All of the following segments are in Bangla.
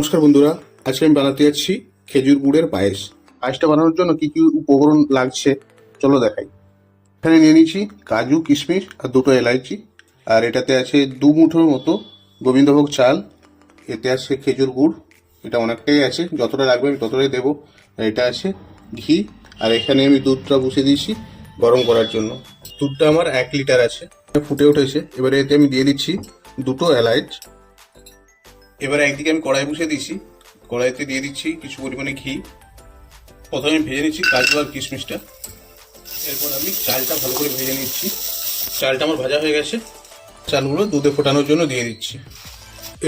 নমস্কার বন্ধুরা, আজকে আমি বানাতে যাচ্ছি খেজুর গুড়ের পায়েস। পায়েসটা বানানোর জন্য কি কি উপকরণ লাগছে চলো দেখাই। এখানে নিয়ে নিচ্ছি কাজু, কিশমিশ আর দুটো এলাইচি। আর এটাতে আছে 2 মুঠোর মতো গোবিন্দভোগ চাল। এতে আছে খেজুর গুড়, এটা অনেকটাই আছে, যতটা লাগবে আমি ততটাই দেবো। আর এটা আছে ঘি। আর এখানে আমি দুধটা বসিয়ে দিয়েছি গরম করার জন্য। দুধটা আমার 1 লিটার আছে, ফুটে উঠেছে। এবারে এতে আমি দিয়ে দিচ্ছি দুটো এলাইচ। এবারে একদিকে আমি কড়াই বসিয়ে দিয়েছি, কড়াইতে দিয়ে দিচ্ছি কিছু পরিমাণে ঘি। প্রথমে ভেজে নিচ্ছি কাজু আর কিশমিশটা, এরপর আমি চালটা ভালো করে ভেজে নিচ্ছি। চালটা আমার ভাজা হয়ে গেছে, চালগুলো দুধে ফোটানোর জন্য দিয়ে দিচ্ছি।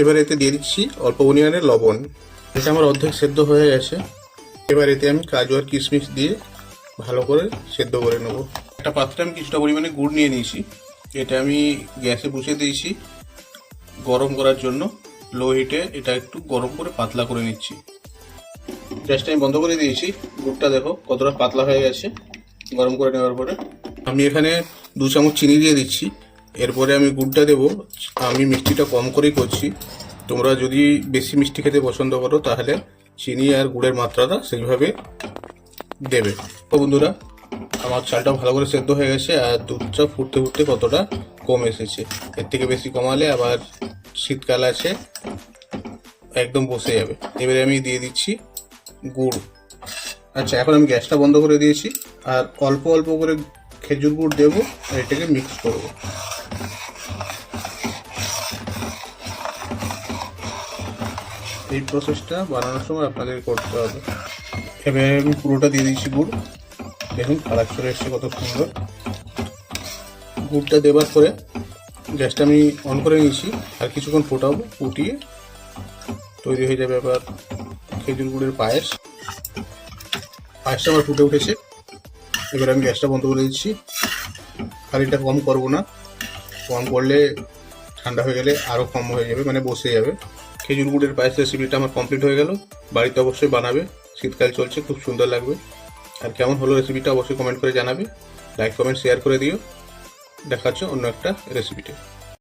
এবার এতে দিয়ে দিচ্ছি অল্প পরিমাণে লবণ। এটা আমার অর্ধেক সেদ্ধ হয়ে গেছে। এবার এতে আমি কাজু আর কিশমিশ দিয়ে ভালো করে সেদ্ধ করে নেব। একটা পাত্রে আমি কিছুটা পরিমাণে গুড় নিয়ে নিয়েছি, এটা আমি গ্যাসে বসিয়ে দিয়েছি গরম করার জন্য। লো হিটে এটা একটু গরম করে পাতলা করে নিচ্ছি। গ্যাসটা আমি বন্ধ করে দিয়েছি। গুড়টা দেখো কতটা পাতলা হয়ে গেছে গরম করে নেওয়ার পরে। আমি এখানে 2 চামচ চিনি দিয়ে দিচ্ছি। এরপরে আমি গুড়টা দেবো। আমি মিষ্টিটা কম করেই করছি, তোমরা যদি বেশি মিষ্টি খেতে পছন্দ করো তাহলে চিনি আর গুড়ের মাত্রাটা সেইভাবে দেবে। তো বন্ধুরা, আমার চালটা ভালো করে সেদ্ধ হয়ে গেছে আর দুধটা ফুটতে ফুটতে কতটা কম এসেছে। এর থেকে বেশি কমালে আবার শীতকাল আছে, একদম বসে যাবে। এবারে আমি দিয়ে দিচ্ছি গুড়। আচ্ছা, এখন আমি গ্যাসটা বন্ধ করে দিয়েছি আর অল্প অল্প করে খেজুর গুড় দেবো আর এটাকে মিক্স করবো। এই প্রসেসটা বানানোর সময় আপনাদের করতে হবে। এবারে আমি পুরোটা দিয়ে দিচ্ছি গুড়। দেখুন কালার চলে এসছে কত সুন্দর। গুড়টা দেওয়ার পরে গ্যাসটা আমি অন করে নিয়েছি আর কিছুক্ষণ ফোটাবো। ফুটিয়ে তৈরি হয়ে যাবে আবার খেজুর গুড়ের পায়েস। পায়েসটা আমার ফুটে উঠেছে। এবার আমি গ্যাসটা বন্ধ করে দিচ্ছি। আর এটা কম করবো না, কম করলে ঠান্ডা হয়ে গেলে আরও কম হয়ে যাবে, মানে বসে যাবে। খেজুর গুড়ের পায়েস রেসিপিটা আমার কমপ্লিট হয়ে গেল। বাড়িতে অবশ্যই বানাবে, শীতকাল চলছে, খুব সুন্দর লাগবে। আর কেমন হলো রেসিপিটা অবশ্যই কমেন্ট করে জানাবে। লাইক কমেন্ট শেয়ার করে দিও। দেখা হচ্ছে অন্য একটা রেসিপিতে।